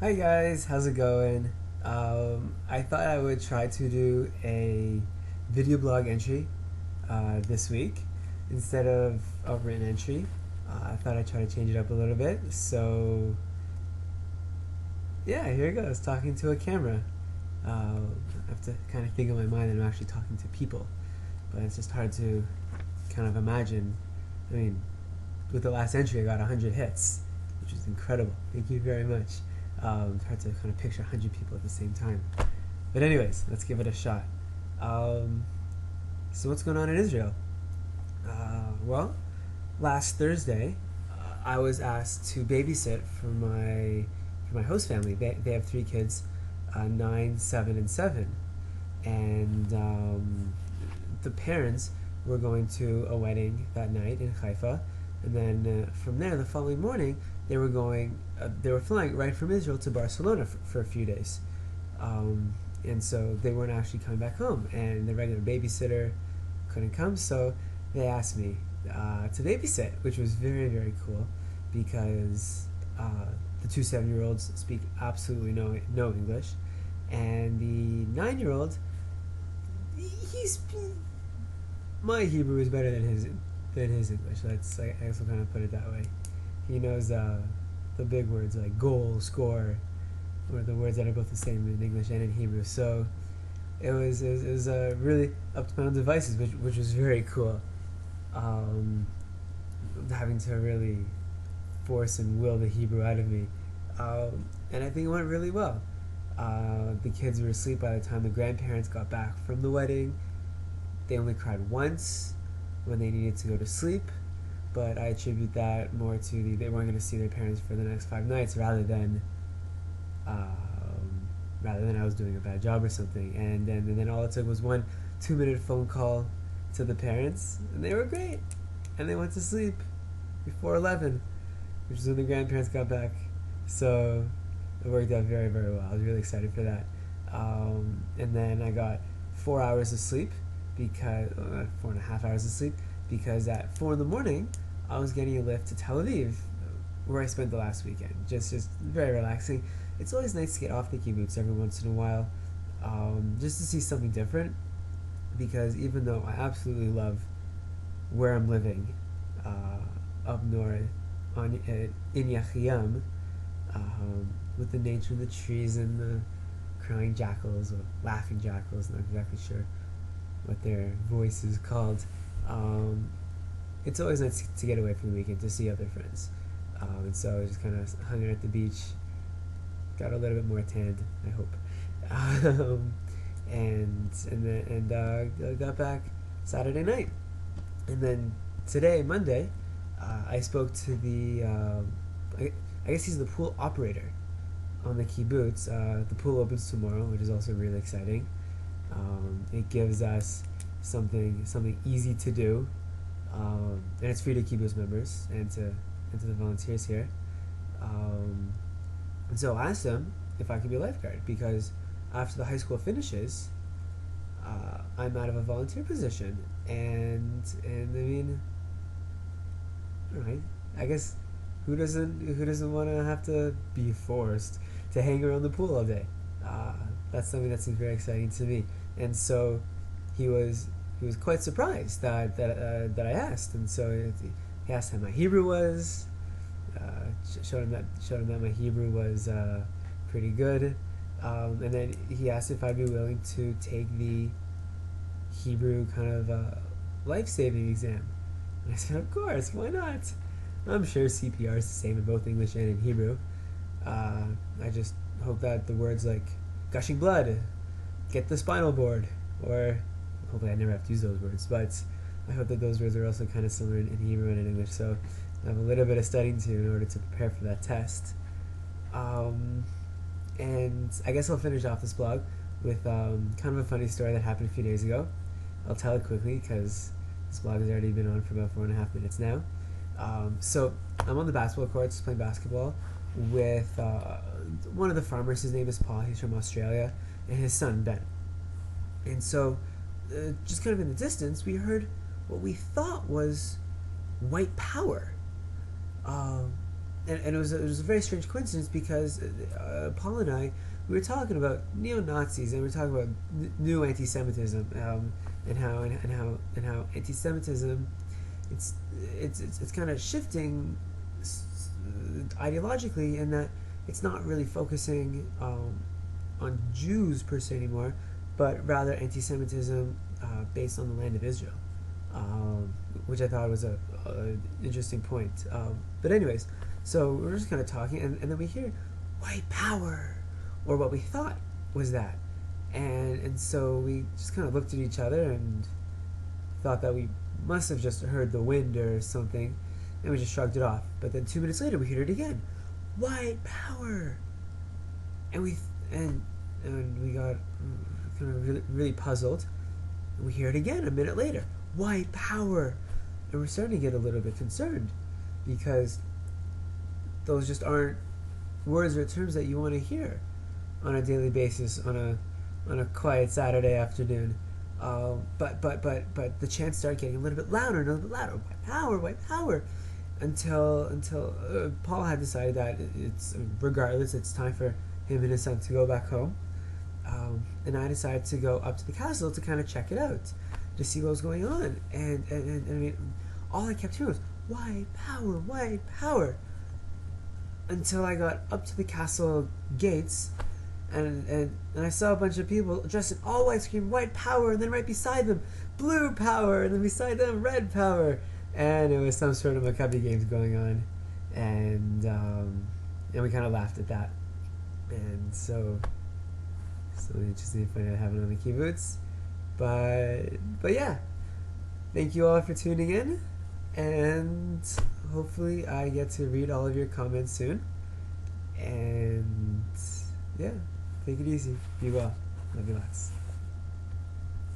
Hi guys, how's it going? I thought I would try to do a video blog entry this week instead of a written entry. I thought I'd try to change it up a little bit. So, yeah, here it goes talking to a camera. I have to kind of think in my mind that I'm actually talking to people, but it's just hard to kind of imagine. I mean, with the last entry, I got 100 hits, which is incredible. Thank you very much. It's hard to kind of picture 100 people at the same time. But anyways, let's give it a shot. Um, so what's going on in Israel? Well, last Thursday, I was asked to babysit for my host family. They have three kids, 9, 7, and 7, and the parents were going to a wedding that night in Haifa, and then from there, the following morning, they were flying right from Israel to Barcelona for a few days, and so they weren't actually coming back home, and the regular babysitter couldn't come, so they asked me to babysit, which was very, very cool because the two 7-year-olds speak absolutely no English, and the 9-year-old, he's my Hebrew is better than his English. I guess I'll kind of put it that way. He knows the big words like goal, score, or the words that are both the same in English and in Hebrew. So it was really up to my own devices, which was very cool. Um, Having to really force and will the Hebrew out of me, and I think it went really well. The kids were asleep by the time the grandparents got back from the wedding. They only cried once when they needed to go to sleep, but I attribute that more to they weren't going to see their parents for the next 5 nights rather than I was doing a bad job or something. And then all it took was one 2-minute phone call to the parents, and they were great. And they went to sleep before 11, which is when the grandparents got back. So it worked out very, very well. I was really excited for that. And then I got 4 hours of sleep because 4.5 hours of sleep because at 4 in the morning I was getting a lift to Tel Aviv, where I spent the last weekend. Just very relaxing. It's always nice to get off the kibbutz every once in a while, just to see something different. Because even though I absolutely love where I'm living, up north in Yechiam, with the nature of the trees and the crying jackals or laughing jackals, not exactly sure what their voice is called. It's always nice to get away from the weekend to see other friends. And so I just kind of hung out at the beach, got a little bit more tanned, I hope, and got back Saturday night, and then today, Monday, I spoke to I guess he's the pool operator on the kibbutz. The pool opens tomorrow, which is also really exciting. It gives us something easy to do, and it's free to kibbutz members and to the volunteers here. And so I asked him if I could be a lifeguard because after the high school finishes, I'm out of a volunteer position, and I mean, all right, I guess who doesn't want to have to be forced to hang around the pool all day? That's something that seems very exciting to me, and so he was quite surprised that I asked, and so he asked how my Hebrew was. Showed him that my Hebrew was pretty good, and then he asked if I'd be willing to take the Hebrew kind of life-saving exam. And I said, of course, why not? I'm sure CPR is the same in both English and in Hebrew. I just hope that the words like gushing blood, get the spinal board, or hopefully I never have to use those words, but I hope that those words are also kind of similar in Hebrew and in English. So I have a little bit of studying to do in order to prepare for that test. And I guess I'll finish off this blog with kind of a funny story that happened a few days ago. I'll tell it quickly because this blog has already been on for about 4.5 minutes now. So I'm on the basketball courts playing basketball with one of the farmers. His name is Paul. He's from Australia, and his son Ben. And so, just kind of in the distance, we heard what we thought was white power. And and it was a very strange coincidence because Paul and I, we were talking about neo Nazis, and we were talking about new anti-Semitism, and how anti-Semitism, it's kind of shifting ideologically, in that it's not really focusing on Jews per se anymore, but rather anti-Semitism based on the land of Israel, which I thought was a interesting point. But anyways, so we're just kind of talking, and then we hear white power, or what we thought was that, and so we just kind of looked at each other and thought that we must have just heard the wind or something, and we just shrugged it off. But then 2 minutes later, we heard it again, white power, and we got kind of really puzzled. And we hear it again a minute later, white power, and we're starting to get a little bit concerned, because those just aren't words or terms that you want to hear on a daily basis on a quiet Saturday afternoon. But the chants start getting a little bit louder and a little bit louder. White power, until Paul had decided that it's time for him and his son to go back home. And I decided to go up to the castle to kind of check it out, to see what was going on. And I mean, all I kept hearing was white power, until I got up to the castle gates. And I saw a bunch of people dressed in all white screaming white power, and then right beside them blue power, and then beside them red power, and it was some sort of Maccabi games going on, and we kind of laughed at that, and so interesting to find out happening on the kibbutz, but yeah, thank you all for tuning in, and hopefully I get to read all of your comments soon, and yeah. Take it easy. Be well. Love you lots.